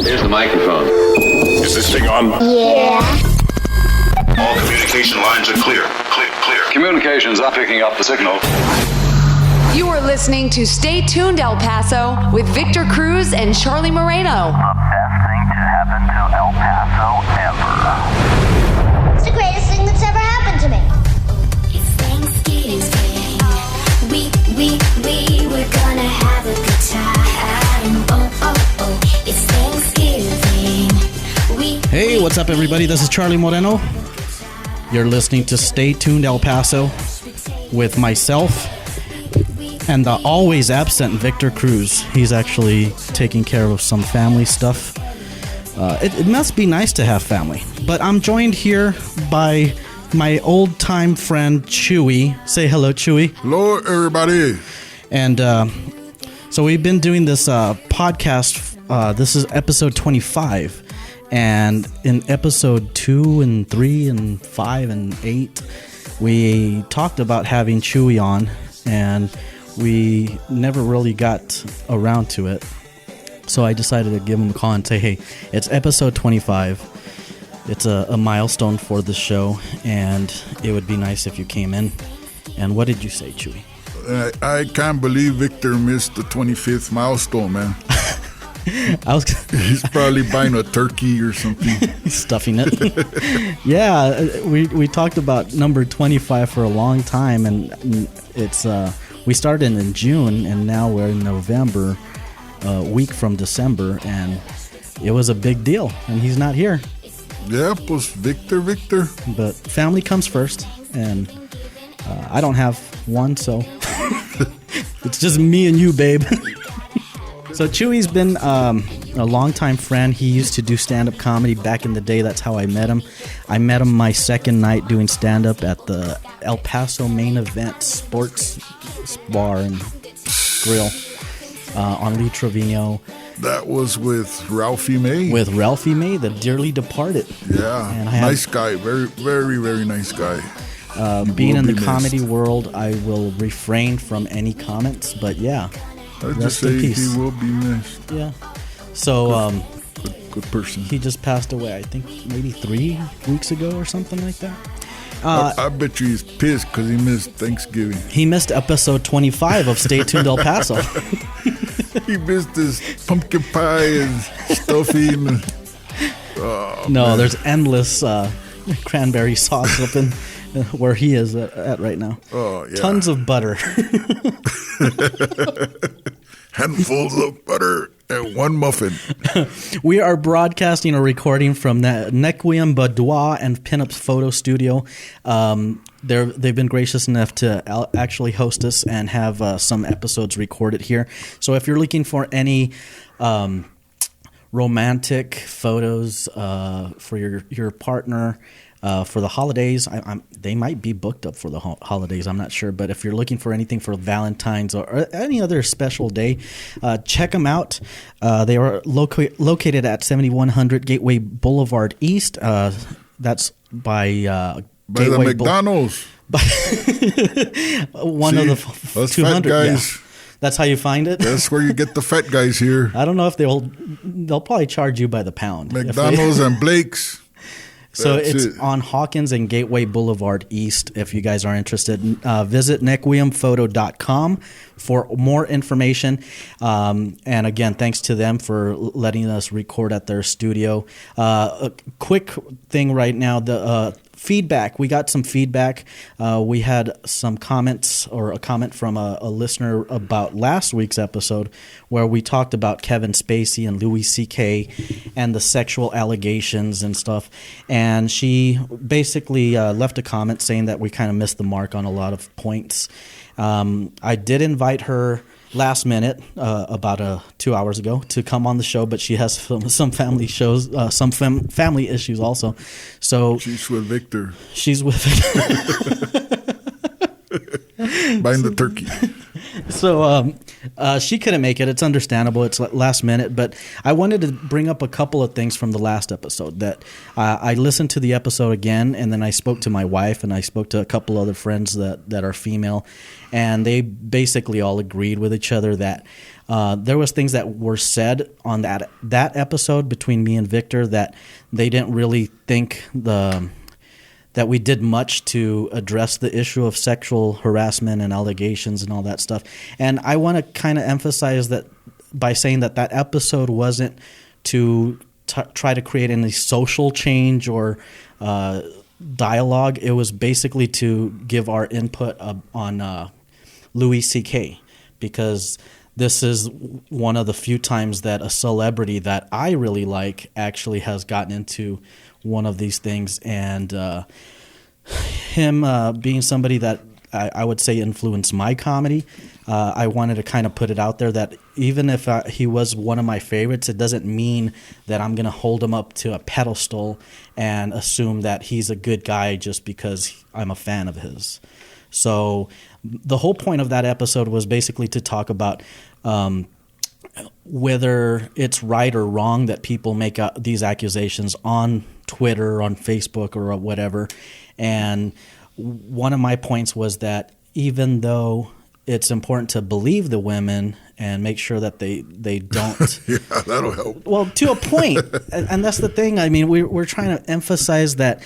Here's the microphone. Is this thing on? Yeah. All communication lines are clear. Clear. Communications are picking up the signal. You are listening to Stay Tuned El Paso with Victor Cruz and Charlie Moreno. The best thing to happen to El Paso ever. It's the greatest thing that's ever happened to me. It's Thanksgiving. We're gonna have a good time. Oh. It's Thanksgiving. Hey, what's up, everybody? This is Charlie Moreno. You're listening to Stay Tuned El Paso with myself and the always absent Victor Cruz. He's actually taking care of some family stuff. It must be nice to have family. But I'm joined here by my old-time friend, Chuy. Say hello, Chuy. Hello, everybody. And so we've been doing this podcast. This is episode 25. And in episode 2 and 3 and 5 and 8, we talked about having Chuy on. And we never really got around to it. So I decided to give him a call and say, hey, it's episode 25. It's a milestone for the show, and it would be nice if you came in. And what did you say, Chuy? I can't believe Victor missed the 25th milestone, man. He's probably buying a turkey or something. Stuffing it. Yeah, we talked about number 25 for a long time, and it's we started in June, and now we're in November, a week from December, and it was a big deal, and he's not here. Yeah, pues Victor. But family comes first, and I don't have one, so it's just me and you, babe. So Chuy's been a longtime friend. He used to do stand-up comedy back in the day. That's how I met him. I met him my second night doing stand-up at the El Paso Main Event Sports Bar and Grill on Lee Trevino. That was with Ralphie May. With Ralphie May, the dearly departed. Yeah, and nice guy. Very, very, very nice guy. Being in the comedy world, I will refrain from any comments, but yeah. I'd just say he will be missed. Yeah. So, good person. He just passed away, I think maybe 3 weeks ago or something like that. I bet you he's pissed because he missed Thanksgiving. He missed episode 25 of Stay Tuned El Paso. He missed his pumpkin pie and stuffing. No, there's endless cranberry sauce up in where he is at right now. Oh, yeah. Tons of butter. Handfuls of butter and one muffin. We are broadcasting or recording from the Nequim Boudoir and Pinup Photo Studio. They've been gracious enough to actually host us and have some episodes recorded here. So if you're looking for any romantic photos for your partner for the holidays, they might be booked up for the holidays. I'm not sure, but if you're looking for anything for Valentine's or any other special day, check them out. They are located at 7100 Gateway Boulevard East. That's by the McDonald's. One of the 200 fat guys. Yeah. That's how you find it. That's where you get the fat guys here. I don't know if they'll probably charge you by the pound. McDonald's and Blake's. So it's on Hawkins and Gateway Boulevard East. If you guys are interested, visit nequimphoto.com for more information. And again, thanks to them for letting us record at their studio. A quick thing right now, the feedback. We got some feedback. We had some comments or a comment from a listener about last week's episode where we talked about Kevin Spacey and Louis C.K. and the sexual allegations and stuff. And she basically left a comment saying that we kind of missed the mark on a lot of points. I did invite her last minute, about 2 hours ago, to come on the show, but she has some family shows, some family issues also. So she's with Victor. She's with Victor. Buying the turkey. So she couldn't make it. It's understandable. It's last minute. But I wanted to bring up a couple of things from the last episode that I listened to the episode again, and then I spoke to my wife, and I spoke to a couple other friends that are female, and they basically all agreed with each other that there was things that were said on that episode between me and Victor that they didn't really think that we did much to address the issue of sexual harassment and allegations and all that stuff. And I want to kind of emphasize that by saying that episode wasn't to try to create any social change or dialogue. It was basically to give our input on Louis C.K., because this is one of the few times that a celebrity that I really like actually has gotten into one of these things. And him being somebody that I would say influenced my comedy, I wanted to kind of put it out there that even if he was one of my favorites, it doesn't mean that I'm going to hold him up to a pedestal and assume that he's a good guy just because I'm a fan of his. So the whole point of that episode was basically to talk about whether it's right or wrong that people make these accusations on Twitter, on Facebook, or whatever. And one of my points was that even though it's important to believe the women and make sure that they don't. Yeah, that'll help. Well, to a point. And that's the thing. I mean, we're trying to emphasize that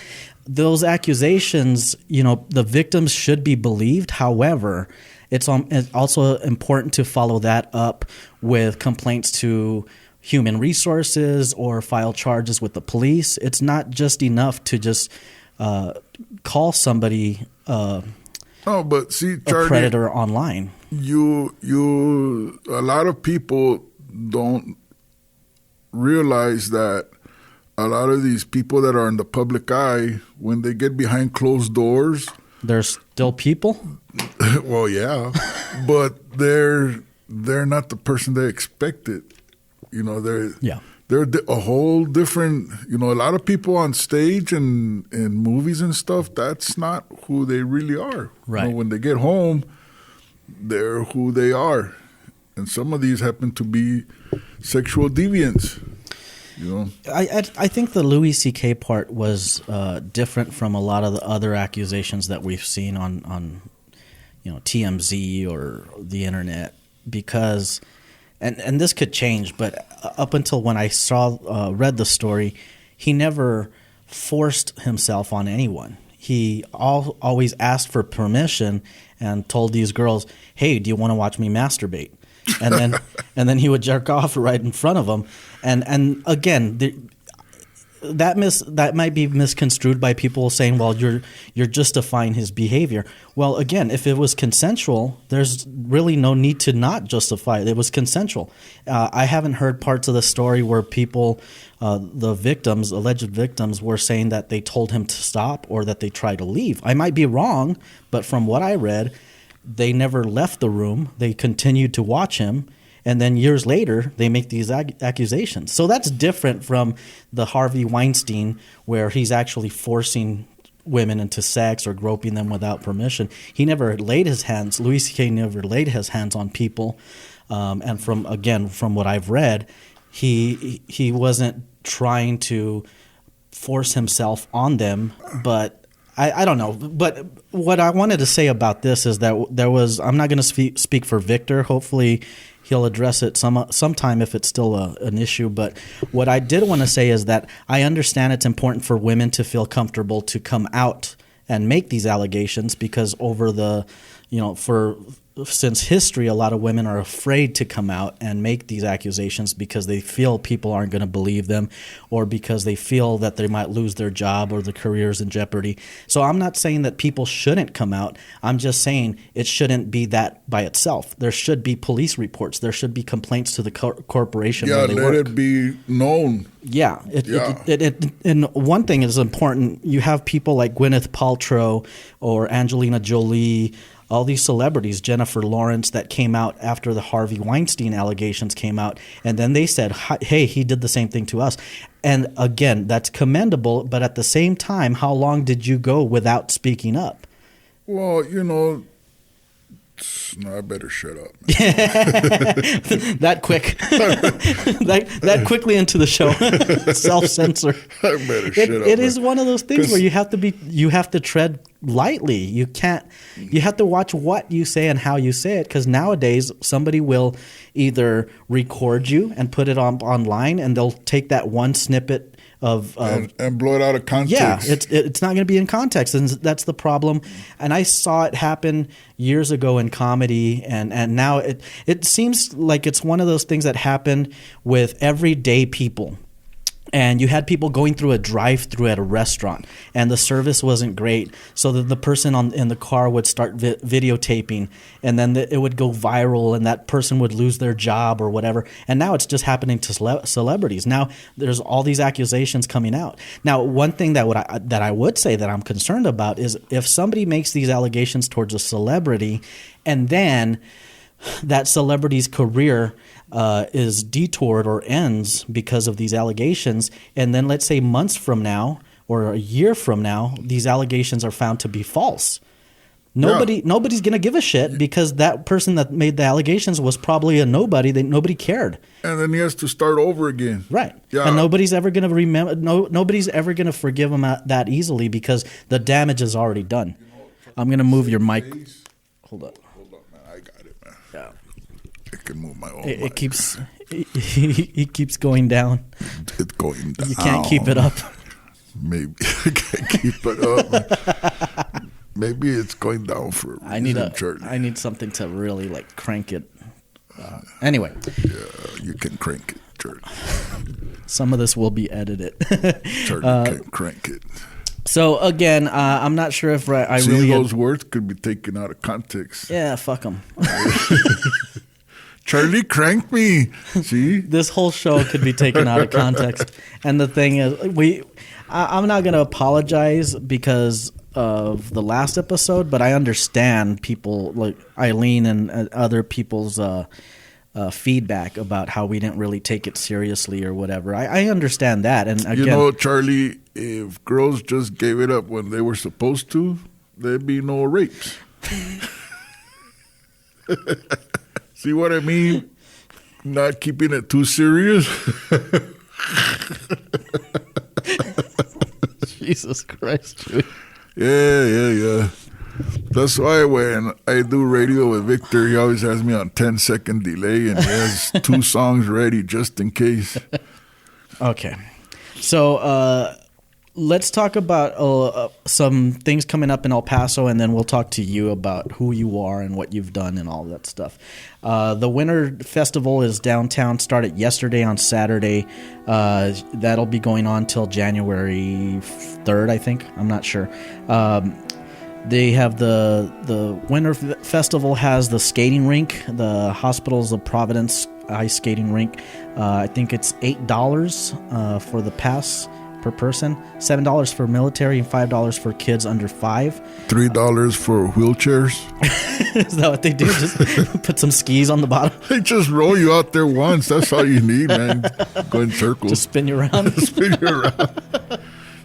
those accusations, the victims should be believed. However, it's also important to follow that up with complaints to human resources or file charges with the police. It's not just enough to just call somebody no, but see, Charlie, a predator online. A lot of people don't realize that a lot of these people that are in the public eye, when they get behind closed doors, they're still people. Well, yeah, but they're not the person they expected. They're a whole different. A lot of people on stage and in movies and stuff, that's not who they really are. Right. When they get home, they're who they are, and some of these happen to be sexual deviants. I think the Louis C.K. part was different from a lot of the other accusations that we've seen on TMZ or the internet, because and this could change, but up until when I read the story, he never forced himself on anyone. He always asked for permission and told these girls, "Hey, do you want to watch me masturbate?" And then he would jerk off right in front of them. And again, that might be misconstrued by people saying, "Well, you're justifying his behavior." Well, again, if it was consensual, there's really no need to not justify it. It was consensual. I haven't heard parts of the story where people, the victims, alleged victims, were saying that they told him to stop or that they tried to leave. I might be wrong, but from what I read, they never left the room. They continued to watch him. And then years later, they make these accusations. So that's different from the Harvey Weinstein, where he's actually forcing women into sex or groping them without permission. He never laid his hands. Louis C.K. never laid his hands on people. And from what I've read, he wasn't trying to force himself on them. But I don't know. But what I wanted to say about this is that I'm not going to speak for Victor. Hopefully he'll address it sometime if it's still an issue. But what I did want to say is that I understand it's important for women to feel comfortable to come out and make these allegations, because since history, a lot of women are afraid to come out and make these accusations because they feel people aren't going to believe them, or because they feel that they might lose their job or their careers in jeopardy. So I'm not saying that people shouldn't come out. I'm just saying it shouldn't be that by itself. There should be police reports. There should be complaints to the corporation where they work. Let it be known. Yeah. And one thing is important. You have people like Gwyneth Paltrow or Angelina Jolie, all these celebrities, Jennifer Lawrence, that came out after the Harvey Weinstein allegations came out, and then they said, hey, he did the same thing to us. And again, that's commendable, but at the same time, how long did you go without speaking up? Well, I better shut up. That quick. that quickly into the show. Self-censor. I better shut up. It is one of those things where you have to tread lightly. You have to watch what you say and how you say it, because nowadays somebody will either record you and put it online, and they'll take that one snippet and blow it out of context. Yeah, it's not going to be in context, and that's the problem. And I saw it happen years ago in comedy, and now it seems like it's one of those things that happen with everyday people. And you had people going through a drive-through at a restaurant, and the service wasn't great. So the person in the car would start videotaping, and then it would go viral, and that person would lose their job or whatever. And now it's just happening to celebrities. Now there's all these accusations coming out. Now, one thing that I would say that I'm concerned about is if somebody makes these allegations towards a celebrity, and then that celebrity's career is detoured or ends because of these allegations, and then let's say months from now or a year from now, these allegations are found to be false. Nobody's gonna give a shit, because that person that made the allegations was probably a nobody that nobody cared. And then he has to start over again. Right. Yeah. And nobody's ever gonna remember. Nobody's ever gonna forgive him that easily, because the damage is already done. I'm gonna move your mic. Hold on. Man. I got it, man. Yeah. I can move my own. It keeps he keeps going down. It's going down. You can't keep it up. Maybe I can't keep it up. Maybe it's going down for a reason, Charlie. I need something to really like crank it. Anyway. Yeah, you can crank it, Charlie. Some of this will be edited. Charlie can crank it. So again, I'm not sure if I See, really those words could be taken out of context. Yeah, fuck them. Charlie cranked me. See, this whole show could be taken out of context. And the thing is, I'm not going to apologize because of the last episode, but I understand people like Eileen and other people's feedback about how we didn't really take it seriously or whatever. I understand that. And again, Charlie, if girls just gave it up when they were supposed to, there'd be no rapes. See what I mean? Not keeping it too serious. Jesus Christ. Yeah. That's why when I do radio with Victor, he always has me on 10-second delay, and he has 2 songs ready just in case. Okay. So let's talk about some things coming up in El Paso, and then we'll talk to you about who you are and what you've done and all that stuff. The Winter Festival is downtown, started yesterday on Saturday. That'll be going on till January 3rd, I think. I'm not sure. They have the Winter Festival has the skating rink, the Hospitals of Providence ice skating rink. I think it's $8 for the pass per person, $7 for military, and $5 for kids under 5. $3 for wheelchairs. Is that what they do? Just put some skis on the bottom? They just roll you out there once. That's all you need, man. Go in circles. Just spin you around. Spin you around.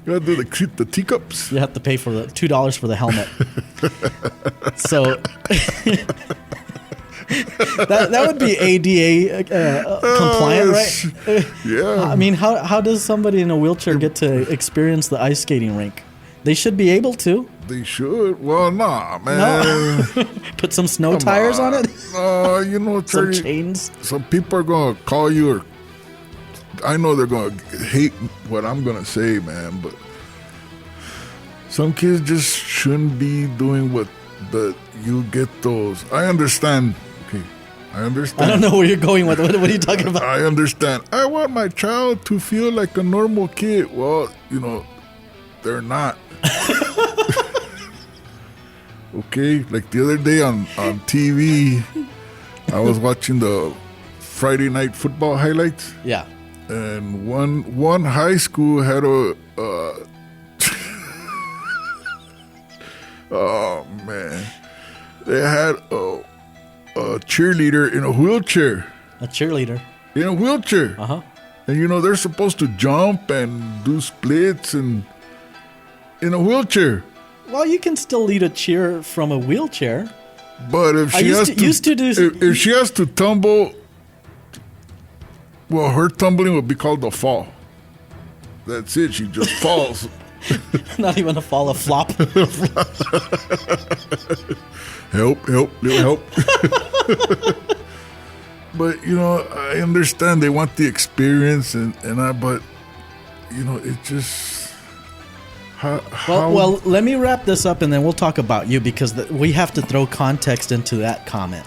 You gotta do the teacups. You have to pay for the $2 for the helmet. So that would be ADA compliant, right? Yeah. I mean, how does somebody in a wheelchair get to experience the ice skating rink? They should be able to. They should. Well, nah, man. No. Put some snow tires on it. Some chains. Some people are gonna call you, or I know they're gonna hate what I'm gonna say, man. But some kids just shouldn't be doing what you get those. I understand. I understand. I don't know where you're going with it. What are you talking about? I understand. I want my child to feel like a normal kid. Well, they're not. Okay? Like the other day on TV, I was watching the Friday night football highlights. Yeah. And one high school had a oh, man. They had a cheerleader in a wheelchair. A cheerleader? In a wheelchair. Uh-huh. And, they're supposed to jump and do splits and in a wheelchair. Well, you can still lead a cheer from a wheelchair. But if she if she has to tumble, well, her tumbling would be called a fall. That's it. She just falls. Not even a fall, a flop. Help. But, I understand they want the experience, but, it just... Well, let me wrap this up, and then we'll talk about you, because we have to throw context into that comment.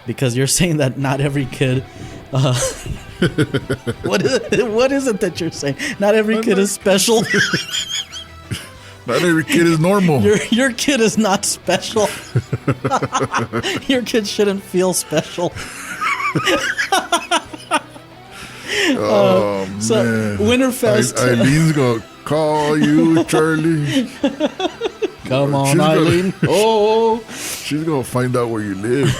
Because you're saying that not every kid... What is it that you're saying? Not every kid is special. Not every kid is normal. Your kid is not special. Your kid shouldn't feel special. Oh, so, man. Winterfest. Eileen's going to call you, Charlie. Come on, Eileen. She's going to find out where you live.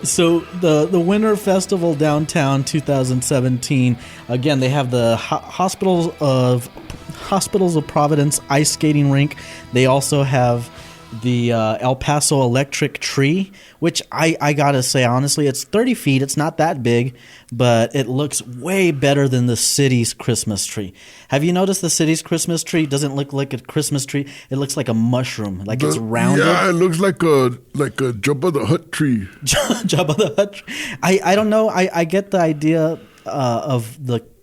So the Winter Festival downtown 2017. Again, they have the Hospitals of Providence ice skating rink. They also have the El Paso Electric Tree, which I gotta say, honestly, it's 30 feet. It's not that big, but it looks way better than the city's Christmas tree. Have you noticed the city's Christmas tree doesn't look like a Christmas tree? It looks like a mushroom, like it's rounded. Yeah, it looks like a Jabba the Hutt tree. Jabba the Hutt tree. I don't know. I get the idea of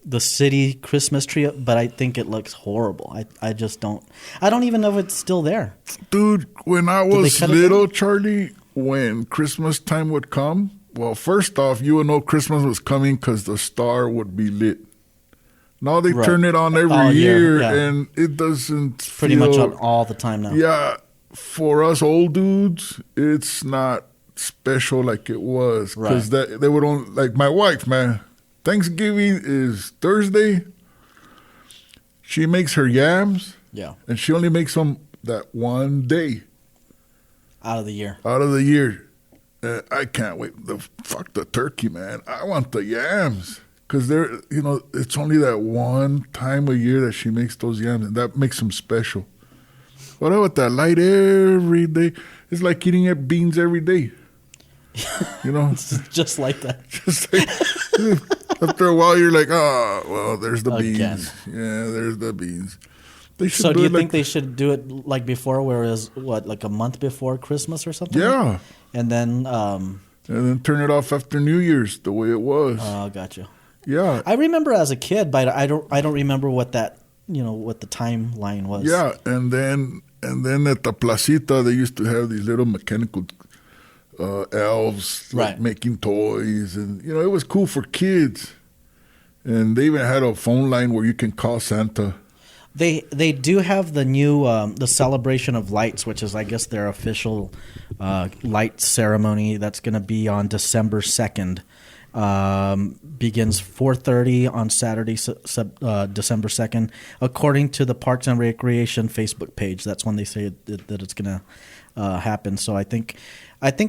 the city Christmas tree, but I think it looks horrible. I just don't. I don't even know if it's still there. Dude, when I was little, Charlie, when Christmas time would come, well, first off, you would know Christmas was coming because the star would be lit. Now they turn it on every year, and it doesn't pretty much on all the time now. Yeah, for us old dudes, it's not special like it was, because they would only, like my wife, man. Thanksgiving is Thursday. She makes her yams. Yeah. And she only makes them that one day. Out of the year. I can't wait. Fuck the turkey, man. I want the yams. Because it's only that one time a year that she makes those yams. And that makes them special. What about that light every day? It's like eating beans every day. It's just like that. Just like... After a while, you're like, there's the beans. Yeah, there's the beans. So do you think they should do it like before, where it was, like a month before Christmas or something? Yeah. And then... and then turn it off after New Year's, the way it was. Oh, gotcha. Yeah. I remember as a kid, but I don't remember what that, what the timeline was. Yeah, and then at the placita, they used to have these little mechanical... elves making toys, and it was cool for kids. And they even had a phone line where you can call Santa. They do have the new the Celebration of Lights, which is, I guess, their official light ceremony. That's going to be on December 2nd. Begins 4:30 on Saturday, December 2nd, according to the Parks and Recreation Facebook page. That's when they say that it's going to happen. So I think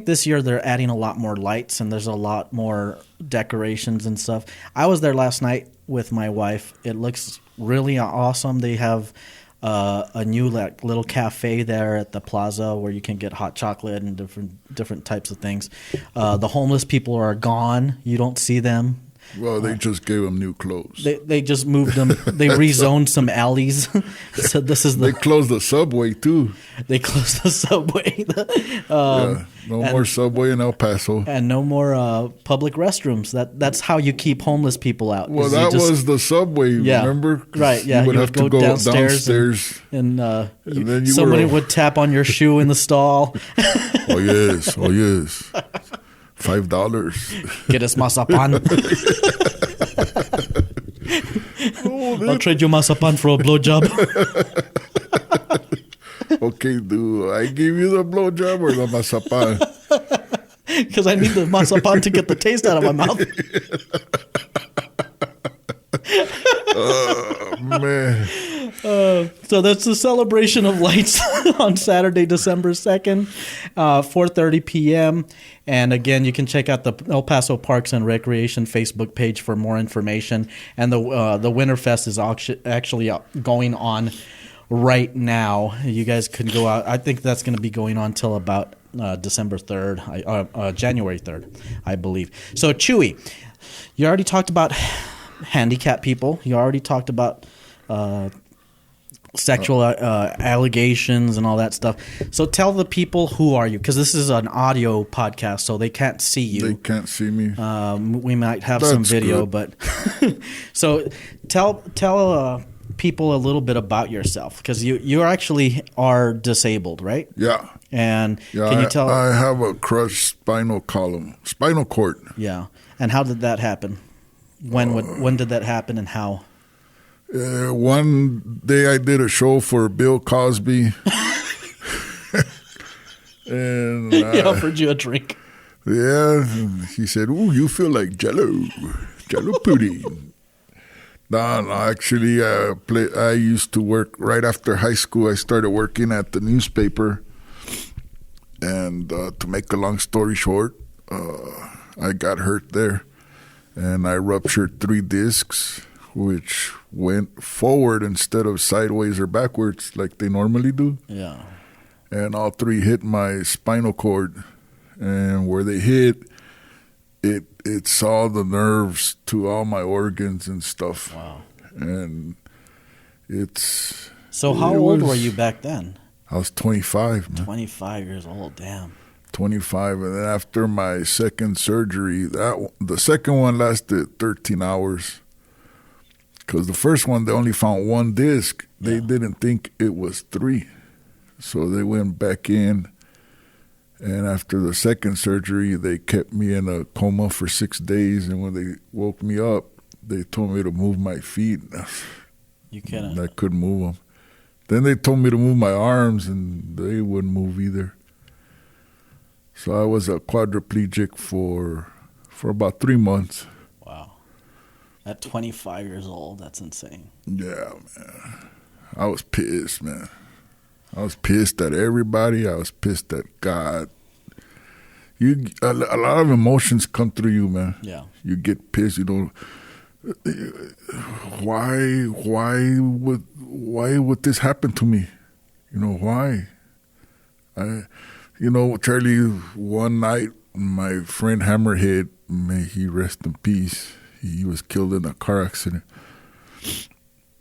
this year they're adding a lot more lights, and there's a lot more decorations and stuff. I was there last night with my wife. It looks really awesome. They have a new little cafe there at the plaza where you can get hot chocolate and different types of things. The homeless people are gone. You don't see them. Well, they just gave them new clothes. They just moved them. They rezoned some alleys. So they closed the subway too. They closed the subway. More subway in El Paso, and no more public restrooms. That's how you keep homeless people out. Well, that was the subway. Yeah, remember? Right. Yeah, you would have to go downstairs, and then somebody would tap on your shoe in the stall. Oh yes. $5. Get us masapan. I'll trade you masapan for a blowjob. Okay, do I give you the blowjob or the masapan? Because I need the masapan to get the taste out of my mouth. Oh, man. So that's the Celebration of Lights on Saturday, December 2nd, 4:30 p.m. And again, you can check out the El Paso Parks and Recreation Facebook page for more information. And the Winterfest is actually going on right now. You guys can go out. I think that's going to be going on till about December 3rd, January 3rd, I believe. So, Chuy, you already talked about handicapped people. You already talked about sexual allegations and all that stuff. So tell the people, who are you? Because this is an audio podcast, so they can't see you. They can't see me. We might have some video, good. but so tell people a little bit about yourself, because you actually are disabled, right? Yeah. And can you tell? I have a crushed spinal cord. Yeah. And how did that happen? When did that happen, and how? One day I did a show for Bill Cosby. And he offered you a drink. Yeah. He said, "Ooh, you feel like Jello pudding." No, actually, I used to work right after high school. I started working at the newspaper. And to make a long story short, I got hurt there. And I ruptured 3 discs, which went forward instead of sideways or backwards like they normally do. Yeah. And all 3 hit my spinal cord. And where they hit, it saw the nerves to all my organs and stuff. Wow. And it's... So how old were you back then? I was 25, man. 25 years old, damn. 25, and then after my second surgery, the second one lasted 13 hours. Because the first one, they only found 1 disc. They didn't think it was 3. So they went back in, and after the second surgery, they kept me in a coma for 6 days, and when they woke me up, they told me to move my feet. You couldn't. I couldn't move them. Then they told me to move my arms, and they wouldn't move either. So I was a quadriplegic for about 3 months. Wow. At 25 years old, that's insane. Yeah, man. I was pissed, man. I was pissed at everybody. I was pissed at God. A lot of emotions come through you, man. Yeah. You get pissed. You don't... Why would this happen to me? You know, why? Charlie, one night, my friend Hammerhead, may he rest in peace, he was killed in a car accident.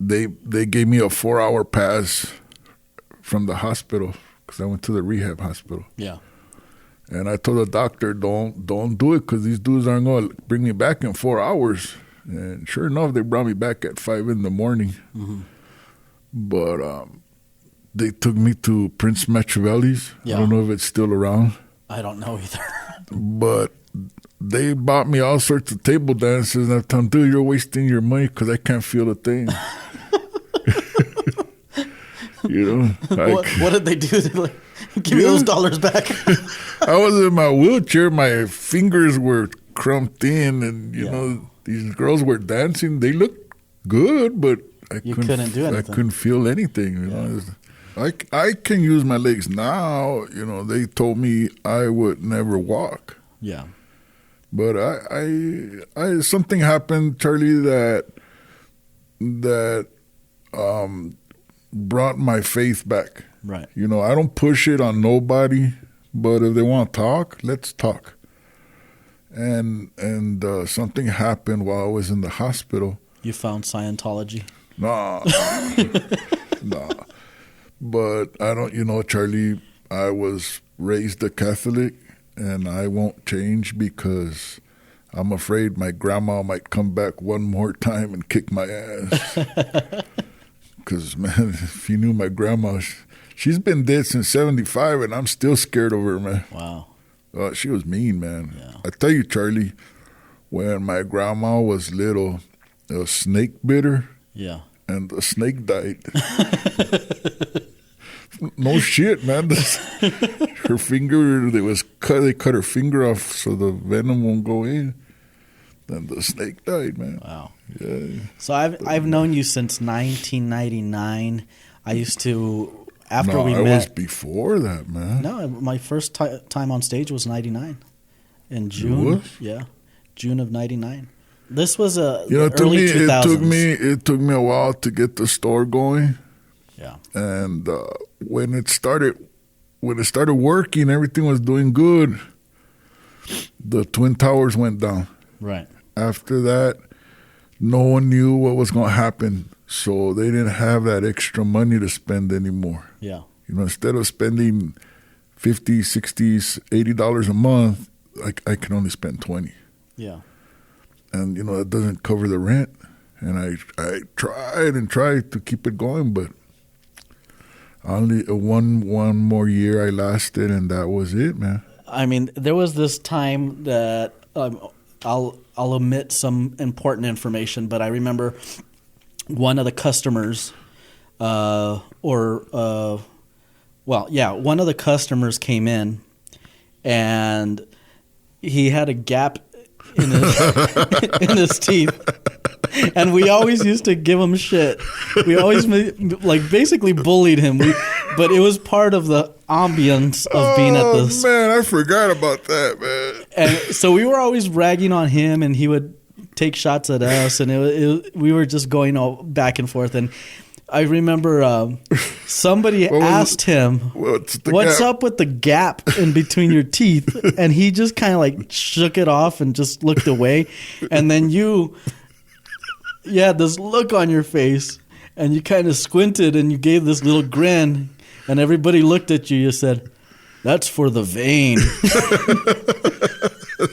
They gave me a 4-hour pass from the hospital, because I went to the rehab hospital. Yeah. And I told the doctor, don't do it, because these dudes aren't going to bring me back in 4 hours. And sure enough, they brought me back at 5 in the morning. Mm-hmm. But they took me to Prince Machiavelli's. Yeah. I don't know if it's still around. I don't know either. But they bought me all sorts of table dances. And I told them, dude, you're wasting your money because I can't feel a thing. What did they do? Give me those dollars back. I was in my wheelchair. My fingers were crumped in, and you know, these girls were dancing. They looked good, but I couldn't do anything. I couldn't feel anything. You know, I can use my legs now. You know, they told me I would never walk. Yeah, but I something happened, Charlie, that brought my faith back. Right. You know, I don't push it on nobody, but if they want to talk, let's talk. And something happened while I was in the hospital. You found Scientology? No. No. But I don't, Charlie, I was raised a Catholic, and I won't change because I'm afraid my grandma might come back one more time and kick my ass. Because, man, if you knew my grandma, she's been dead since 75, and I'm still scared of her, man. Wow. She was mean, man. Yeah. I tell you, Charlie, when my grandma was little, a snake bit her. Yeah. And the snake died. No shit, man. Her finger, they cut her finger off so the venom won't go in. Then the snake died, man. Wow. Yeah. So I've known you since 1999. I used to, after we met. No, it was before that, man. No, my first time on stage was 99. In June. Yeah. June of 99. This was early 2000s. It took me a while to get the store going. Yeah. And when it started working, everything was doing good. The Twin Towers went down. Right. After that, no one knew what was going to happen. So they didn't have that extra money to spend anymore. Yeah. Instead of spending $50, $60, $80 a month, I can only spend $20. Yeah. And, that doesn't cover the rent. And I tried to keep it going, but only one more year I lasted, and that was it, man. I mean, there was this time that I'll omit some important information, but I remember one of the customers, one of the customers came in, and he had a gap in his teeth. And we always used to give him shit. We always basically bullied him. But it was part of the ambience of being at this. Oh, man, I forgot about that, man. And so we were always ragging on him, and he would take shots at us. And we were just going all back and forth. And I remember somebody asked him, what's up with the gap in between your teeth? And he just kind of shook it off and just looked away. And then you had this look on your face, and you kind of squinted, and you gave this little grin, and everybody looked at you. You said, "That's for the vein."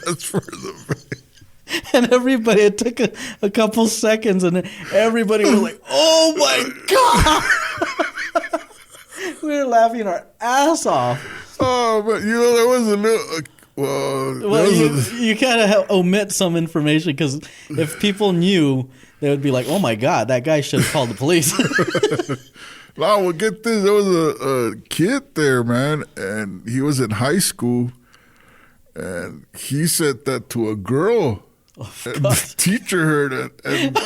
That's for the vein. And everybody, it took a couple seconds, and everybody was like, "Oh my God!" We were laughing our ass off. Oh, but there was a little. You kind of omit some information, because if people knew, they would be like, "Oh my God, that guy should have called the police." No, well, get this. There was a kid there, man, and he was in high school, and he said that to a girl. Oh, and the teacher heard it. And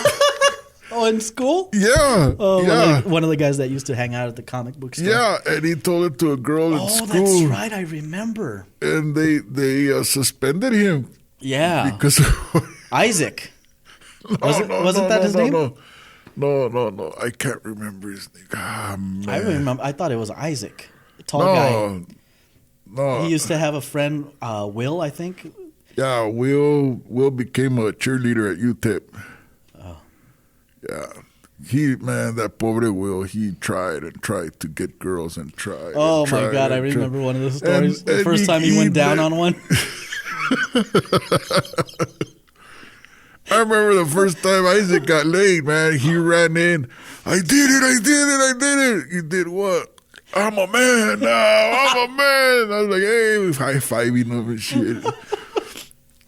oh, in school? Yeah. Oh, yeah. One of the guys that used to hang out at the comic book store. Yeah, and he told it to a girl in school. Oh, that's right. I remember. And they suspended him. Yeah. Because Isaac. Wasn't that his name? No. I can't remember his name. Ah, man. I remember. I thought it was Isaac. Tall guy. No. He used to have a friend, Will, I think. Yeah, Will became a cheerleader at UTEP. Oh. Yeah. That pobre Will, he tried to get girls and tried. Oh, my God. I remember one of the stories. The first time he went down on one. I remember the first time Isaac got laid, man. He ran in. I did it. You did what? I'm a man now. I'm a man. I was like, hey, high-fiving him and shit.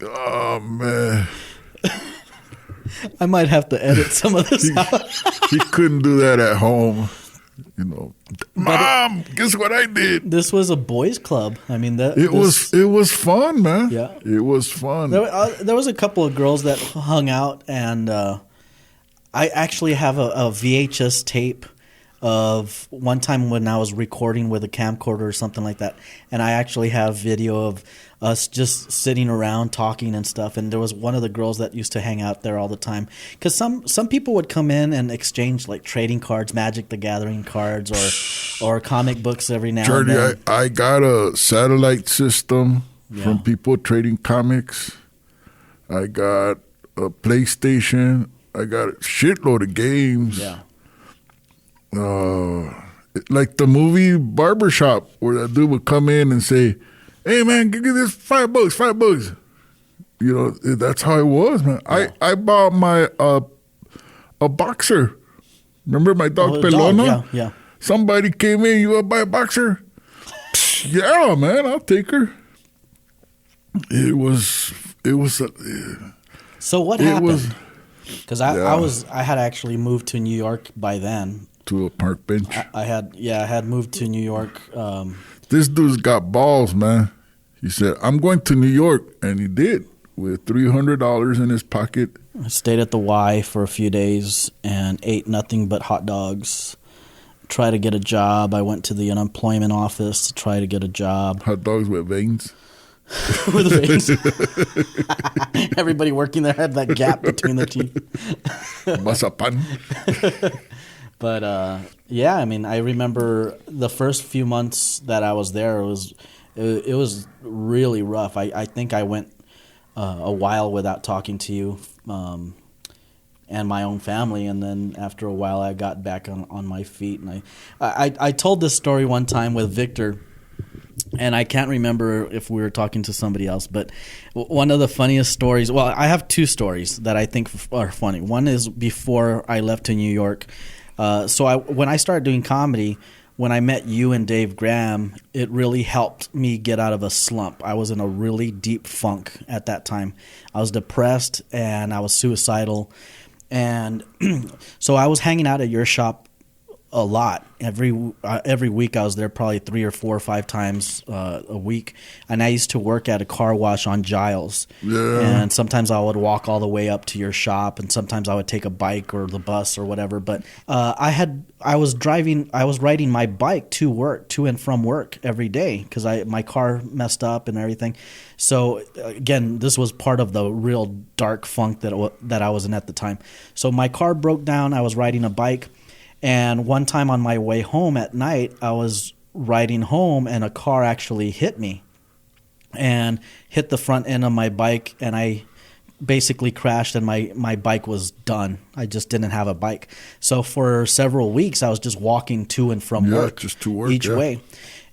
Oh, man. I might have to edit some of this out. He couldn't do that at home. Mom, guess what I did? This was a boys' club. I mean, it was fun, man. Yeah, it was fun. There was a couple of girls that hung out, and I actually have a VHS tape of one time when I was recording with a camcorder or something like that, and I actually have video of us just sitting around talking and stuff. And there was one of the girls that used to hang out there all the time, because some people would come in and exchange trading cards, Magic the Gathering cards, or comic books every now and then. I got a satellite system from people trading comics. I got a PlayStation. I got a shitload of games. Yeah. Like the movie Barbershop, where that dude would come in and say, "Hey man, give me this $5. That's how it was, man. Yeah. I bought my a boxer. Remember my dog Pelona? Yeah. Somebody came in, you want to buy a boxer? Yeah, man, I'll take her. It was So what happened? Because I had actually moved to New York by then. To a park bench. I had moved to New York. This dude's got balls, man. He said, "I'm going to New York," and he did, with $300 in his pocket. I stayed at the Y for a few days and ate nothing but hot dogs. Tried to get a job. I went to the unemployment office to try to get a job. Hot dogs with veins. With veins. Everybody working there had that gap between the teeth. Mazapan. But I mean, I remember the first few months that I was there, it was really rough. I think I went a while without talking to you, and my own family. And then after a while, I got back on my feet. And I told this story one time with Victor, and I can't remember if we were talking to somebody else, but one of the funniest stories, well, I have two stories that I think are funny. One is before I left to New York. When I started doing comedy, when I met you and Dave Graham, it really helped me get out of a slump. I was in a really deep funk at that time. I was depressed and I was suicidal. And so I was hanging out at your shop a lot. Every week I was there probably 3 or 4 or 5 times a week. And I used to work at a car wash on Giles. Yeah. And sometimes I would walk all the way up to your shop, and sometimes I would take a bike or the bus or whatever. But I was riding my bike to and from work every day because my car messed up and everything. So again, this was part of the real dark funk that I was in at the time. So my car broke down. I was riding a bike. And one time on my way home at night, I was riding home and a car actually hit me and hit the front end of my bike, and I basically crashed and my bike was done. I just didn't have a bike. So for several weeks, I was just walking to and from work, just to work each way.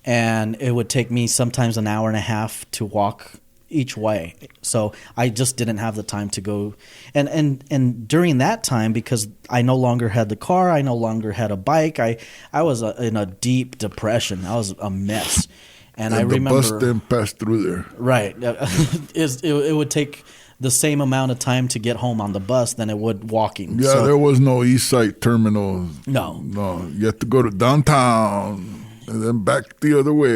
And it would take me sometimes an hour and a half to walk each way. So I just didn't have the time to go. And during that time, because I no longer had the car, I no longer had a bike, I was in a deep depression. I was a mess. And I remember the bus didn't pass through there. Right. It would take the same amount of time to get home on the bus than it would walking. Yeah, there was no East Side terminal. No. You had to go to downtown and then back the other way.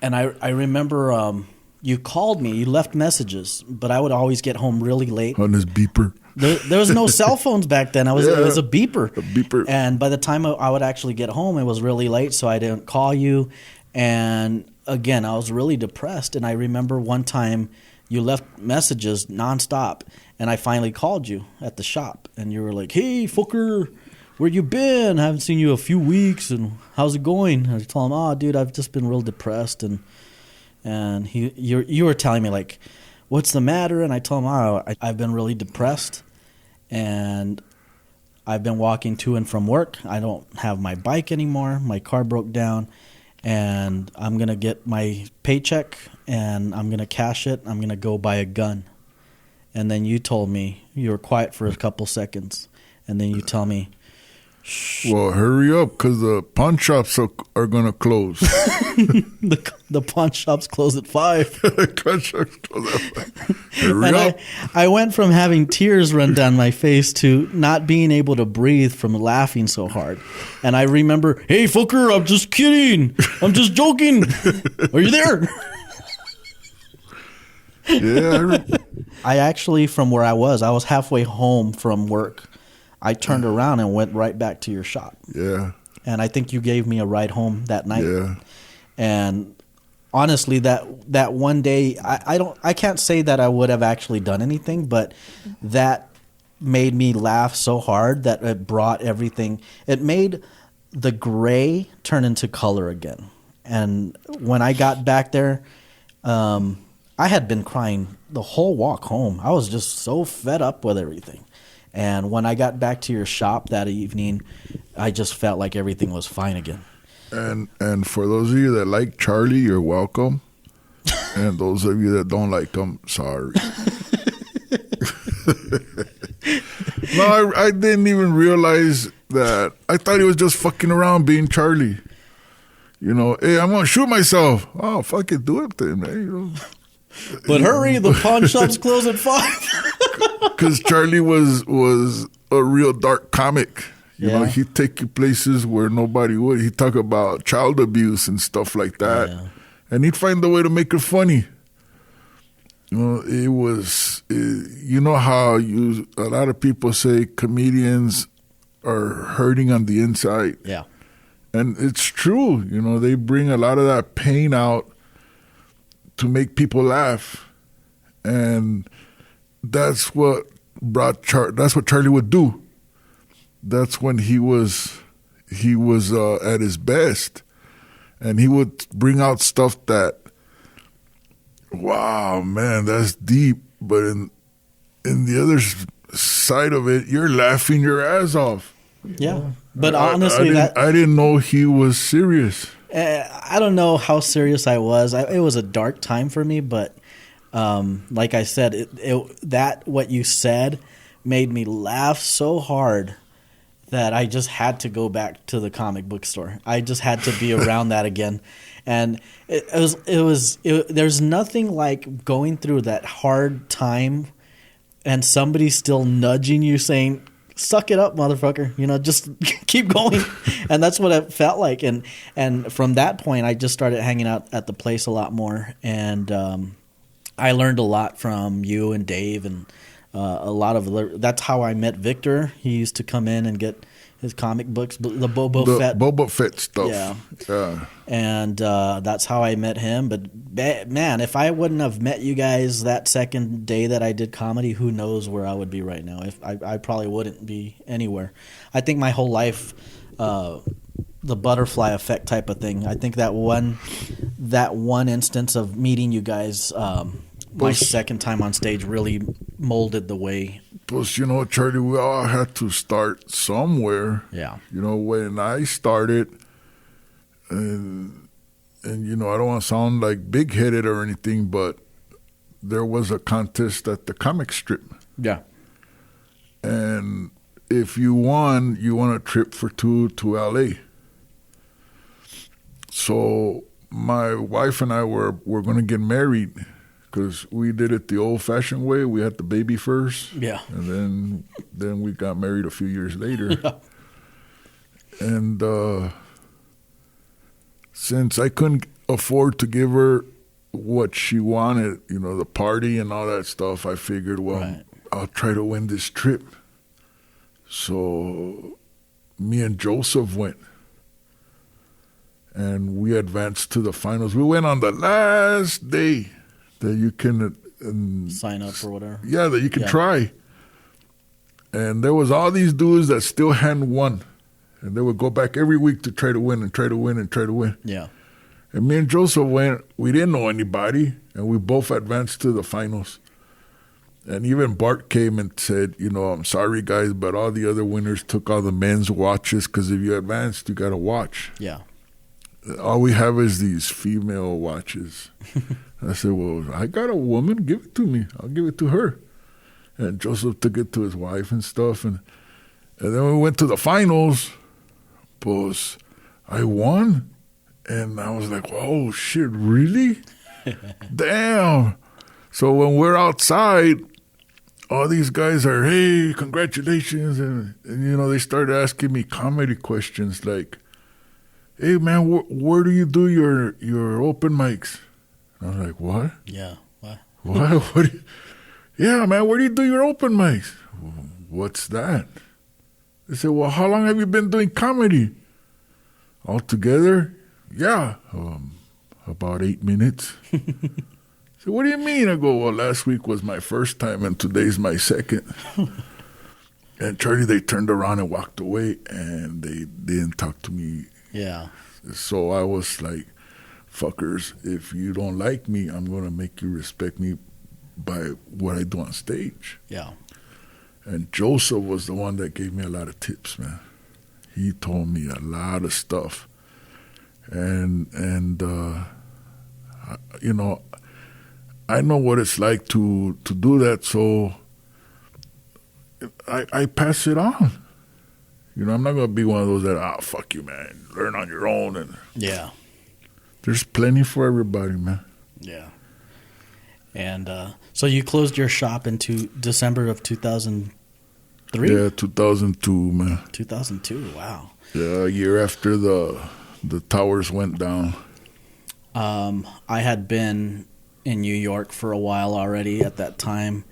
And I remember you called me. You left messages, but I would always get home really late. On his beeper. There was no cell phones back then. It was a beeper. A beeper. And by the time I would actually get home, it was really late, so I didn't call you. And again, I was really depressed. And I remember one time you left messages nonstop, and I finally called you at the shop. And you were like, "Hey, fucker, where you been? I haven't seen you a few weeks, and how's it going?" And I told him, "Oh, dude, I've just been real depressed." And you were telling me, like, what's the matter? And I told him, "Oh, I've been really depressed, and I've been walking to and from work. I don't have my bike anymore. My car broke down, and I'm going to get my paycheck, and I'm going to cash it. I'm going to go buy a gun." And then you told me, you were quiet for a couple seconds, and then you tell me, "Shh. Well, hurry up, because the pawn shops are going to close." The pawn shops close at 5. The pawn shops close at 5. Hurry up. I went from having tears run down my face to not being able to breathe from laughing so hard. And I remember, "Hey, fucker, I'm just kidding. I'm just joking. Are you there?" Yeah. I actually, from where I was halfway home from work. I turned around and went right back to your shop. Yeah. And I think you gave me a ride home that night. Yeah. And honestly, that one day, I can't say that I would have actually done anything, but that made me laugh so hard that it brought everything. It made the gray turn into color again. And when I got back there, I had been crying the whole walk home. I was just so fed up with everything. And when I got back to your shop that evening, I just felt like everything was fine again. And for those of you that like Charlie, you're welcome. And those of you that don't like him, sorry. No, I didn't even realize that. I thought he was just fucking around being Charlie. You know, "Hey, I'm going to shoot myself." Oh, fuck it, do it then, man. You know. But hurry, the pawn shops close at 5. Because Charlie was a real dark comic. You know, he'd take you places where nobody would. He'd talk about child abuse and stuff like that. Yeah. And he'd find a way to make it funny. You know, you know how a lot of people say comedians are hurting on the inside. Yeah. And it's true. You know, they bring a lot of that pain out to make people laugh. And that's what that's what Charlie would do. That's when he was at his best, and he would bring out stuff that, wow, man, that's deep. But in the other side of it, you're laughing your ass off. Yeah, but honestly, I didn't know he was serious. I don't know how serious I was. It was a dark time for me, but like I said, what you said made me laugh so hard that I just had to go back to the comic book store. I just had to be around that again. And there's nothing like going through that hard time and somebody still nudging you saying, suck it up, motherfucker. Just keep going. And that's what it felt like. And from that point, I just started hanging out at the place a lot more. And I learned a lot from you and Dave and a lot of that's how I met Victor. He used to come in and get his comic books, the Boba Fett stuff. Yeah. And that's how I met him. But man, if I wouldn't have met you guys that second day that I did comedy, who knows where I would be right now. If I probably wouldn't be anywhere. I think my whole life, the butterfly effect type of thing. I think that one instance of meeting you guys, my second time on stage, really molded the way. Plus, Charlie, we all had to start somewhere. Yeah. When I started, and I don't want to sound like big-headed or anything, but there was a contest at the comic strip. Yeah. And if you won a trip for two to L.A. So my wife and I were going to get married because we did it the old-fashioned way. We had the baby first. Yeah. And then we got married a few years later. Yeah. And since I couldn't afford to give her what she wanted, the party and all that stuff, I figured, right, I'll try to win this trip. So me and Joseph went. And we advanced to the finals. We went on the last day that you can sign up or whatever. Yeah, that you can try. And there was all these dudes that still hadn't won. And they would go back every week to try to win and try to win and try to win. Yeah. And me and Joseph went. We didn't know anybody. And we both advanced to the finals. And even Bart came and said, I'm sorry, guys, but all the other winners took all the men's watches because if you advanced, you got a watch. Yeah. All we have is these female watches. I said, well, I got a woman. Give it to me. I'll give it to her. And Joseph took it to his wife and stuff. And then we went to the finals. Pues I won. And I was like, oh, shit, really? Damn. So when we're outside, all these guys are, hey, congratulations. And they started asking me comedy questions like, hey, man, where do you do your open mics? I was like, what? Yeah. What? What? Yeah, man, where do you do your open mics? What's that? They said, well, how long have you been doing comedy? Altogether? Yeah, about 8 minutes. So what do you mean? I go, well, last week was my first time and today's my second. And Charlie, they turned around and walked away and they didn't talk to me. Yeah. So I was like, fuckers, if you don't like me, I'm going to make you respect me by what I do on stage. Yeah. And Joseph was the one that gave me a lot of tips, man. He told me a lot of stuff. And I know what it's like to do that, so I pass it on. I'm not going to be one of those that, fuck you, man, learn on your own. And yeah. There's plenty for everybody, man. Yeah. And so you closed your shop into December of 2003? Yeah, 2002, man. 2002, wow. Yeah, a year after the towers went down. I had been in New York for a while already at that time,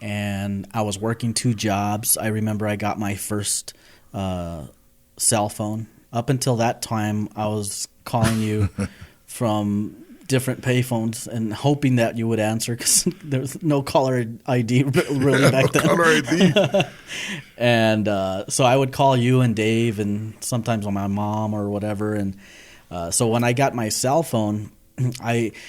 and I was working 2 jobs. I remember I got my first cell phone. Up until that time, I was calling you from different payphones and hoping that you would answer because there was no caller ID really back then. Caller ID. And so I would call you and Dave and sometimes my mom or whatever. And so when I got my cell phone,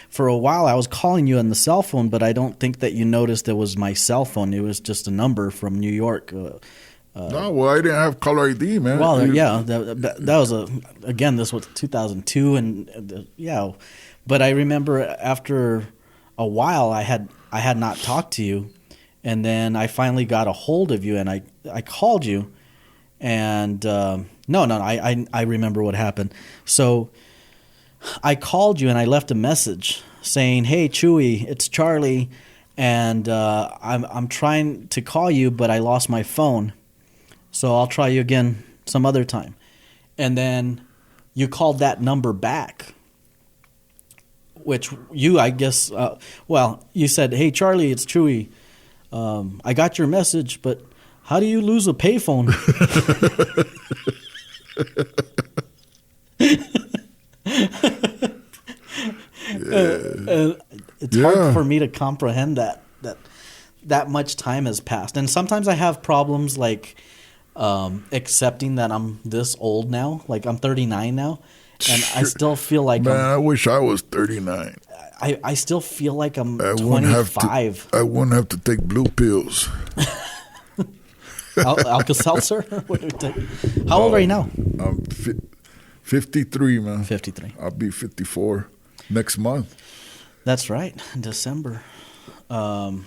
for a while I was calling you on the cell phone, but I don't think that you noticed it was my cell phone. It was just a number from New York. No, well, I didn't have caller ID, man. Well, that was this was 2002, and but I remember after a while I had not talked to you, and then I finally got a hold of you, and I called you, and I remember what happened. So I called you and I left a message saying, "Hey, Chuy, it's Charlie, and I'm trying to call you, but I lost my phone, so I'll try you again some other time." And then you called that number back, which you, I guess, you said, "Hey, Charlie, it's Chuy. I got your message, but how do you lose a payphone?" It's hard for me to comprehend that much time has passed, and sometimes I have problems like accepting that I'm this old now. Like I'm 39 now, and I still feel like I wish I was 39. I still feel like I'm 25. I wouldn't have to take blue pills. Alka-Seltzer? How old are you now? I'm 53, man. 53. I'll be 54 next month. That's right, December. Yeah,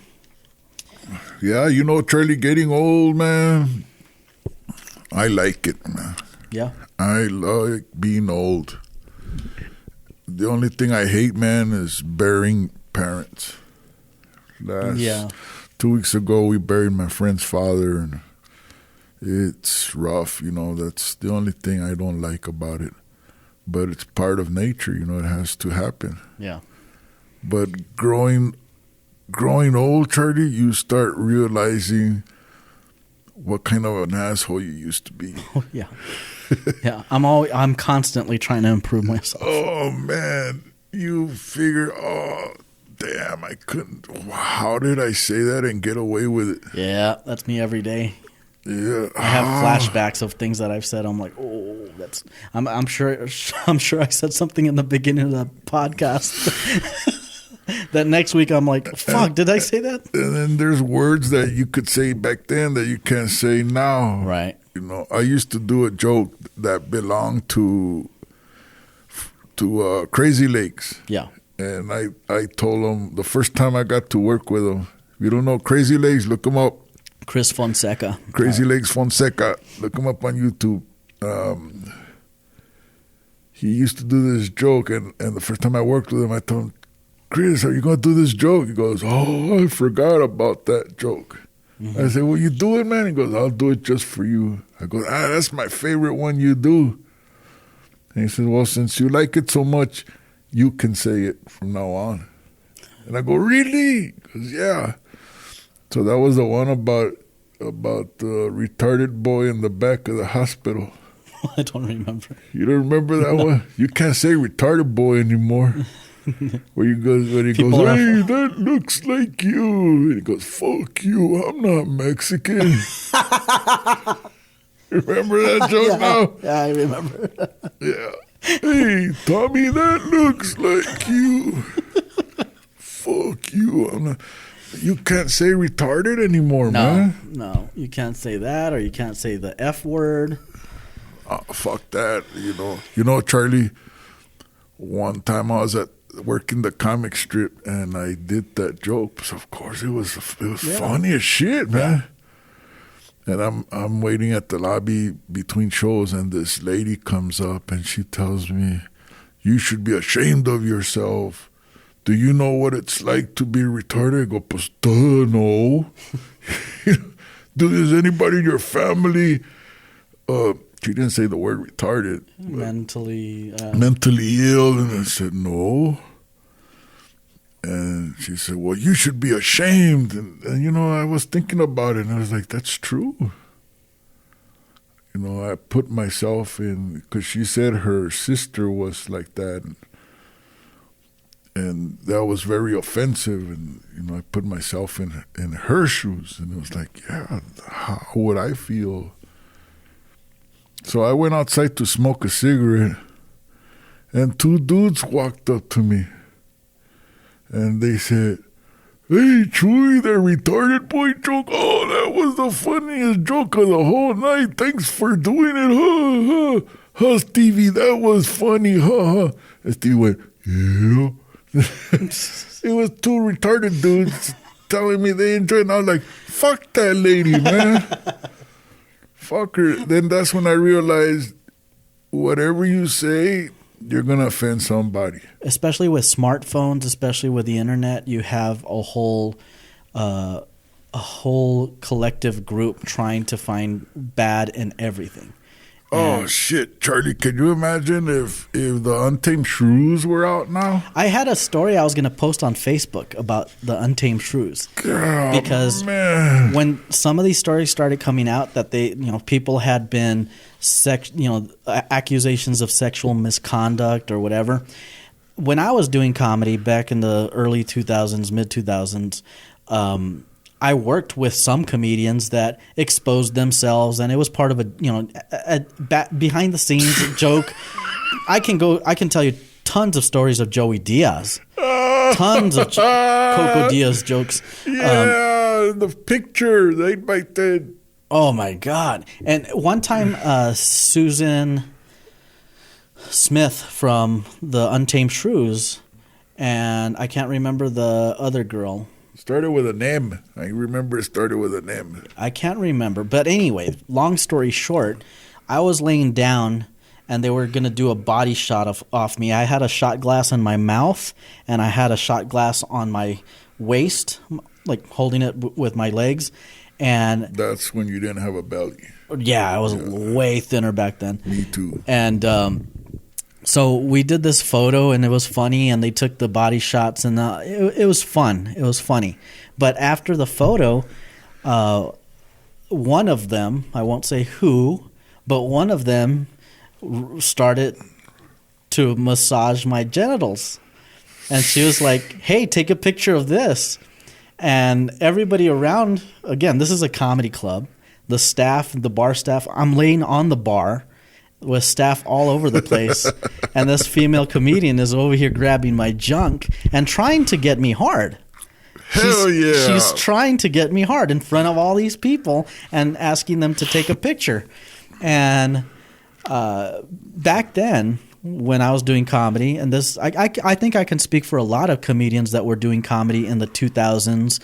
Charlie, getting old, man. I like it, man. Yeah. I like being old. The only thing I hate, man, is burying parents. 2 weeks ago, we buried my friend's father, and it's rough, That's the only thing I don't like about it. But it's part of nature, it has to happen. Yeah. But growing old, Charlie, you start realizing what kind of an asshole you used to be. Oh, yeah. Yeah. I'm constantly trying to improve myself. Oh, man. You figure, oh, damn, I couldn't. How did I say that and get away with it? Yeah, that's me every day. Yeah, I have flashbacks of things that I've said. I'm like, oh, that's. I'm sure I said something in the beginning of the podcast. That next week I'm like, fuck, did I say that? And then there's words that you could say back then that you can't say now. Right. I used to do a joke that belonged to Crazy Legs. Yeah. And I told him the first time I got to work with him, if you don't know Crazy Legs, look him up. Chris Fonseca. Crazy Legs Fonseca. Look him up on YouTube. He used to do this joke, and the first time I worked with him, I told him, "Chris, are you going to do this joke?" He goes, "Oh, I forgot about that joke." Mm-hmm. I said, "Well, you do it, man?" He goes, "I'll do it just for you." I go, "That's my favorite one you do." And he says, "Well, since you like it so much, you can say it from now on." And I go, "Really?" He goes, "Yeah." So that was the one about the retarded boy in the back of the hospital. I don't remember. You don't remember that one? You can't say retarded boy anymore. When he goes, "Hey, that looks like you." And he goes, "Fuck you, I'm not Mexican." Remember that joke now? Yeah, I remember. Yeah. "Hey, Tommy, that looks like you." Fuck you, I'm not. You can't say retarded anymore, man. No, you can't say that, or you can't say the F word. Oh, fuck that, You know, Charlie, one time I was working the comic strip, and I did that joke. So of course it was funny as shit, man. And I'm waiting at the lobby between shows, and this lady comes up and she tells me, "You should be ashamed of yourself. Do you know what it's like to be retarded?" I go, "Pues no." Does anybody in your family? She didn't say the word retarded. Mentally ill, and I said no. And she said, "Well, you should be ashamed." And I was thinking about it, and I was like, that's true. I put myself in, because she said her sister was like that, and that was very offensive. And I put myself in her shoes, and it was like, yeah, how would I feel? So I went outside to smoke a cigarette, And two dudes walked up to me. And they said, "Hey, Chuy, that retarded boy joke. Oh, that was the funniest joke of the whole night. Thanks for doing it. Ha, ha. Huh, Stevie, that was funny. Ha, ha." And Stevie went, "Yeah." It was two retarded dudes telling me they enjoyed it. And I was like, fuck that lady, man. Fuck her. Then that's when I realized whatever you say, you're going to offend somebody. Especially with smartphones, especially with the internet, you have a whole collective group trying to find bad in everything. Oh, shit, Charlie, can you imagine if the Untamed Shrews were out now? I had a story I was going to post on Facebook about the Untamed Shrews. God, because man. When some of these stories started coming out that people had been accusations of sexual misconduct or whatever. When I was doing comedy back in the early 2000s, mid 2000s, I worked with some comedians that exposed themselves, and it was part of a behind the scenes joke. I can tell you tons of stories of Joey Diaz, tons of Coco Diaz jokes. Yeah, the picture they might did. Oh my God! And one time, Susan Smith from the Untamed Shrews, and I can't remember the other girl. Started with an M. I remember it started with an M. I can't remember. But anyway, long story short, I was laying down and they were going to do a body shot off me. I had a shot glass in my mouth and I had a shot glass on my waist, like holding it with my legs. And that's when you didn't have a belly. Yeah, I was way thinner back then. Me too. And so we did this photo, and it was funny, and they took the body shots, and it was fun. It was funny. But after the photo, one of them, I won't say who, but one of them started to massage my genitals. And she was like, "Hey, take a picture of this." And everybody around, again, this is a comedy club. The staff, the bar staff, I'm laying on the bar with staff all over the place, and this female comedian is over here grabbing my junk and trying to get me hard. Hell yeah. She's trying to get me hard in front of all these people and asking them to take a picture. And back then, when I was doing comedy, and this, I think I can speak for a lot of comedians that were doing comedy in the 2000s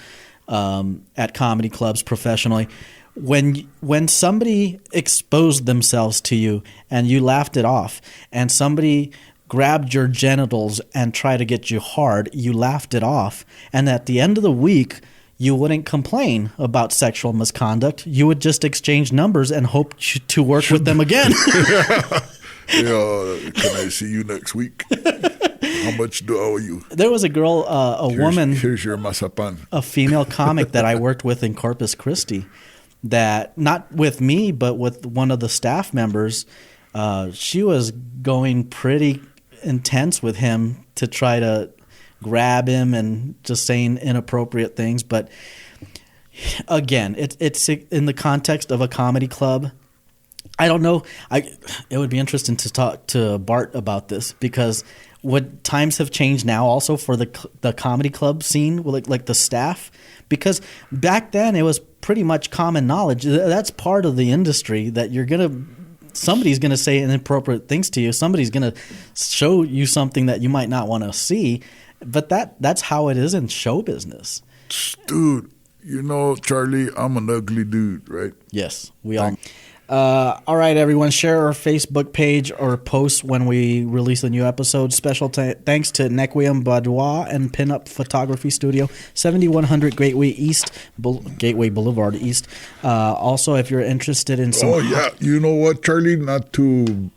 at comedy clubs professionally. When somebody exposed themselves to you and you laughed it off, and somebody grabbed your genitals and tried to get you hard, you laughed it off, and at the end of the week, you wouldn't complain about sexual misconduct. You would just exchange numbers and hope to work with them again. Yeah, can I see you next week? How much do I owe you? There was a girl, woman. Here's your masapan. A female comic that I worked with in Corpus Christi. That not with me, but with one of the staff members, she was going pretty intense with him to try to grab him and just saying inappropriate things. But again, it's in the context of a comedy club. I don't know. It would be interesting to talk to Bart about this, because what times have changed now also for the comedy club scene, like the staff. Because back then it was pretty much common knowledge. That's part of the industry, that somebody's going to say inappropriate things to you. Somebody's going to show you something that you might not want to see. But that's how it is in show business. Dude, Charlie, I'm an ugly dude, right? Yes, we all. All right, everyone, share our Facebook page or post when we release a new episode. Special thanks to Nequim Boudoir and Pinup Photography Studio, 7100 Gateway Boulevard East. Also, if you're interested in some... Oh, yeah. You know what, Charlie? Not to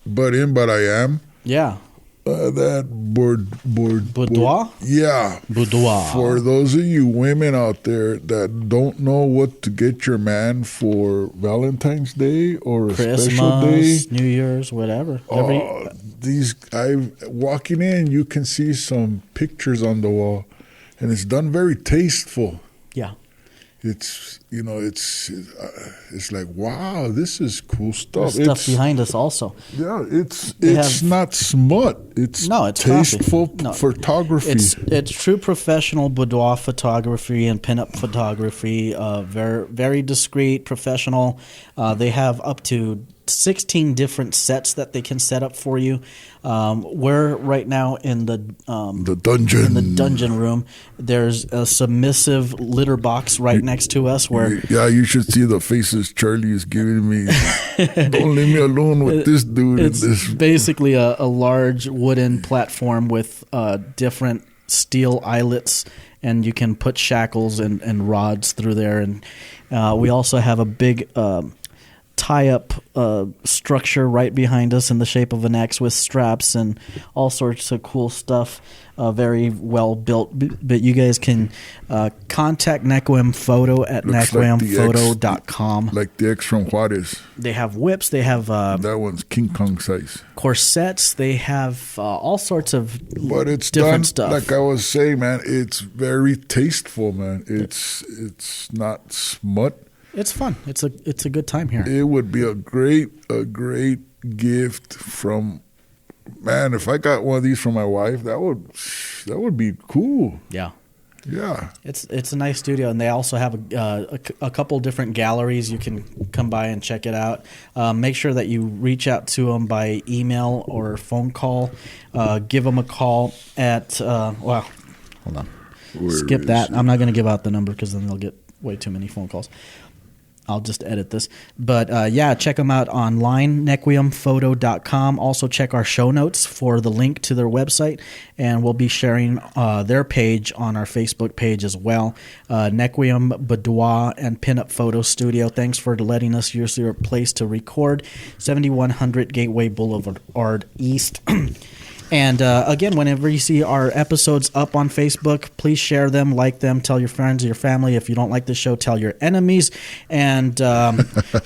butt in, but I am. Yeah. That boudoir? Yeah. Boudoir. For those of you women out there that don't know what to get your man for Valentine's Day or a special day, Christmas, New Year's, whatever. Walking in, you can see some pictures on the wall, and it's done very tasteful. Yeah. It's you know, it's like, wow, this is cool stuff. There's stuff behind us also. Yeah, it's not smut. It's tasteful photography. It's true professional boudoir photography and pinup photography. Very very discreet, professional. They have up to 16 different sets that they can set up for you. We're right now in the dungeon. In the dungeon room. There's a submissive litter box right next to us. Where you should see the faces Charlie is giving me. Don't leave me alone with this dude. It's basically a large wooden platform with different steel eyelets, and you can put shackles and rods through there. And we also have a big tie-up structure right behind us in the shape of an X with straps and all sorts of cool stuff. Very well built. But you guys can contact Nequim Photo at nequimphoto.com. Like the X from Juarez. They have whips. They have that one's King Kong size. Corsets. They have all sorts of it's different done, stuff. Like I was saying, man, it's very tasteful, man. It's not smut. It's fun. It's a good time here. It would be a great gift from, man. If I got one of these from my wife, that would be cool. Yeah. Yeah. It's a nice studio, and they also have a couple different galleries. You can come by and check it out. Make sure that you reach out to them by email or phone call. Give them a call at hold on. Skip that. I'm not going to give out the number because then they'll get way too many phone calls. I'll just edit this. But check them out online, nequimphoto.com. Also check our show notes for the link to their website, and we'll be sharing their page on our Facebook page as well. Nequim Boudoir and Pinup Photo Studio. Thanks for letting us use your place to record. 7100 Gateway Boulevard East. And again, whenever you see our episodes up on Facebook, please share them, like them, tell your friends, your family. If you don't like the show, tell your enemies. And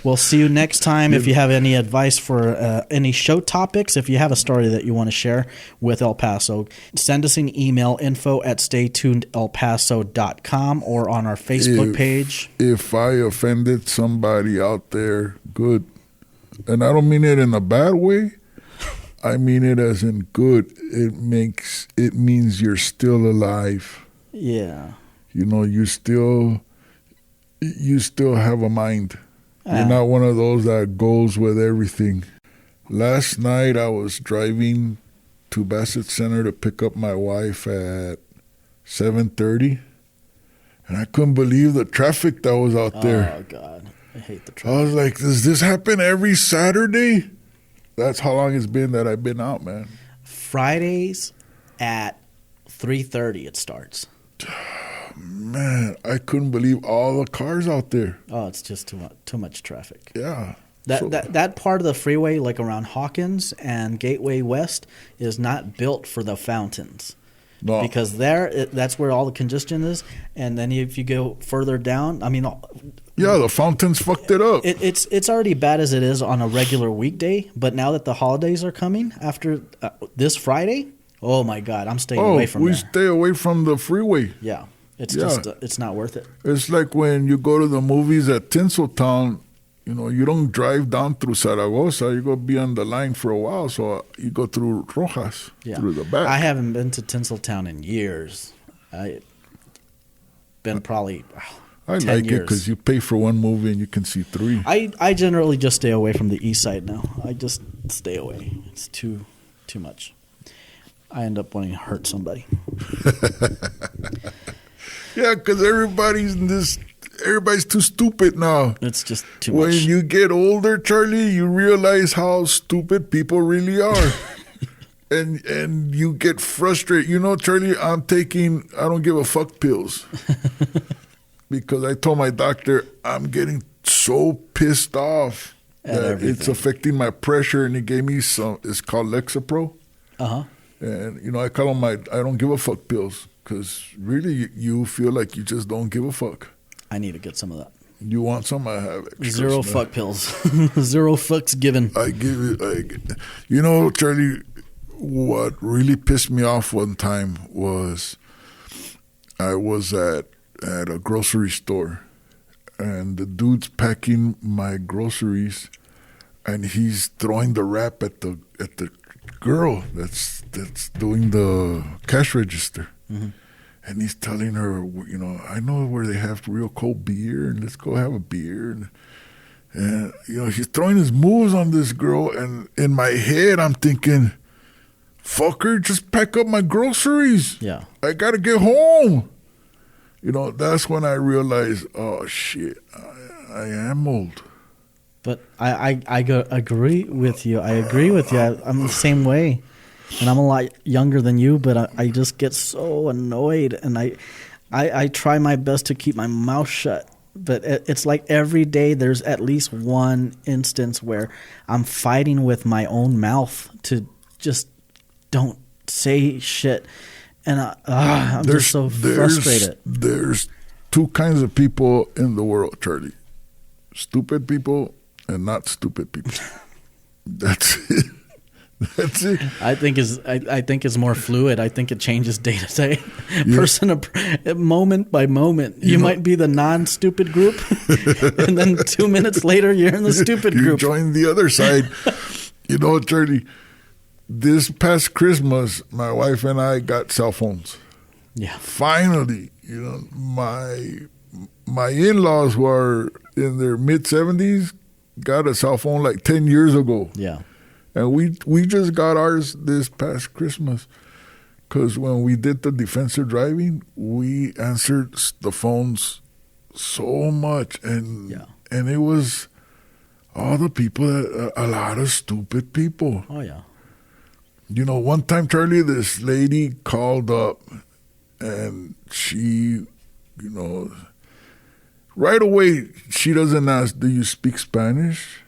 we'll see you next time. If you have any advice for any show topics, if you have a story that you want to share with El Paso, send us an email, info@staytunedelpaso.com, or on our Facebook page. If I offended somebody out there, good. And I don't mean it in a bad way. I mean it as in good. It means you're still alive. Yeah. You know, you still have a mind. You're not one of those that goes with everything. Last night I was driving to Bassett Center to pick up my wife at 7:30, and I couldn't believe the traffic that was out there. Oh God, I hate the traffic. I was like, does this happen every Saturday? That's how long it's been that I've been out, man. Fridays at 3:30 it starts. Man, I couldn't believe all the cars out there. Oh, it's just too much traffic. Yeah. That part of the freeway, like around Hawkins and Gateway West, is not built for the fountains. No. Because that's where all the congestion is. And then if you go further down, I mean... Yeah, the fountains fucked it up. It's already bad as it is on a regular weekday, but now that the holidays are coming after this Friday, oh my God, I'm staying away from there. Stay away from the freeway. Yeah, just it's not worth it. It's like when you go to the movies at Tinseltown, you know, you don't drive down through Zaragoza. You're going to be on the line for a while, so you go through Rojas, through the back. I haven't been to Tinseltown in years. I've been probably... I like it because you pay for one movie and you can see three. I generally just stay away from the east side now. I just stay away. It's too much. I end up wanting to hurt somebody. Yeah, because everybody's too stupid now. It's just too much. When you get older, Charlie, you realize how stupid people really are. and you get frustrated. You know, Charlie, I'm taking I don't give a fuck pills. Because I told my doctor I'm getting so pissed off that it's affecting my pressure, and he gave me some. It's called Lexapro. And you know, I call them I don't give a fuck pills because really you feel like you just don't give a fuck. I need to get some of that. You want some? I have extras. Zero fuck pills. Zero fucks given. I give it. You know, Charlie, what really pissed me off one time was I was at a grocery store, and the dude's packing my groceries, and he's throwing the wrap at the girl that's doing the cash register. Mm-hmm. And he's telling her, you know, I know where they have real cold beer, and let's go have a beer. And you know, he's throwing his moves on this girl, and in my head, I'm thinking, fucker, just pack up my groceries. Yeah. I got to get home. You know, that's when I realized, oh, shit, I am old. But I agree with you. I agree with you. I'm the same way. And I'm a lot younger than you, but I just get so annoyed. And I try my best to keep my mouth shut. But it's like every day there's at least one instance where I'm fighting with my own mouth to just don't say shit. And I'm just so frustrated. There's two kinds of people in the world, Charlie. Stupid people and not stupid people. That's it. That's it. I think it's more fluid. I think it changes day to day, moment by moment. You might be the non-stupid group, and then 2 minutes later, you're in the stupid group. You join the other side. You know, Charlie, this past Christmas, my wife and I got cell phones. Yeah. Finally, you know, my in-laws who are in their mid-70s got a cell phone like 10 years ago. Yeah. And we just got ours this past Christmas because when we did the defensive driving, we answered the phones so much. And it was all the people, a lot of stupid people. Oh, yeah. You know, one time, Charlie, this lady called up and she, you know, right away, she doesn't ask, do you speak Spanish?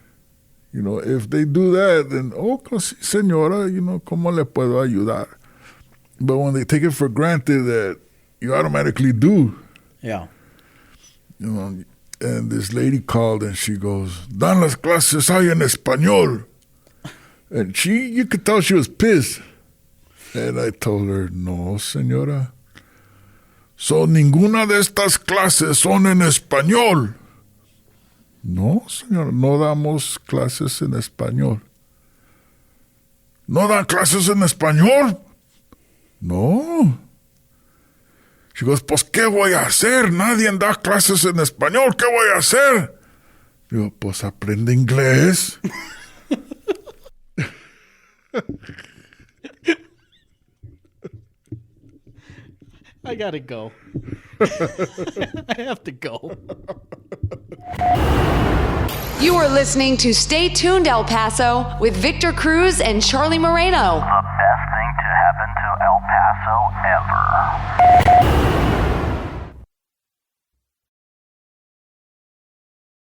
You know, if they do that, then, señora, you know, ¿cómo le puedo ayudar? But when they take it for granted that you automatically do. Yeah. You know, and this lady called and she goes, Dan las clases hay en español. And you could tell she was pissed. And I told her, no, señora. So ninguna de estas clases son en español. No, señor, no damos clases en español. ¿No dan clases en español? No. She goes, pues, ¿qué voy a hacer? Nadie da clases en español. ¿Qué voy a hacer? Digo, pues, aprende inglés. I gotta go. I have to go. You are listening to Stay Tuned El Paso with Victor Cruz and Charlie Moreno. The best thing to happen to El Paso ever.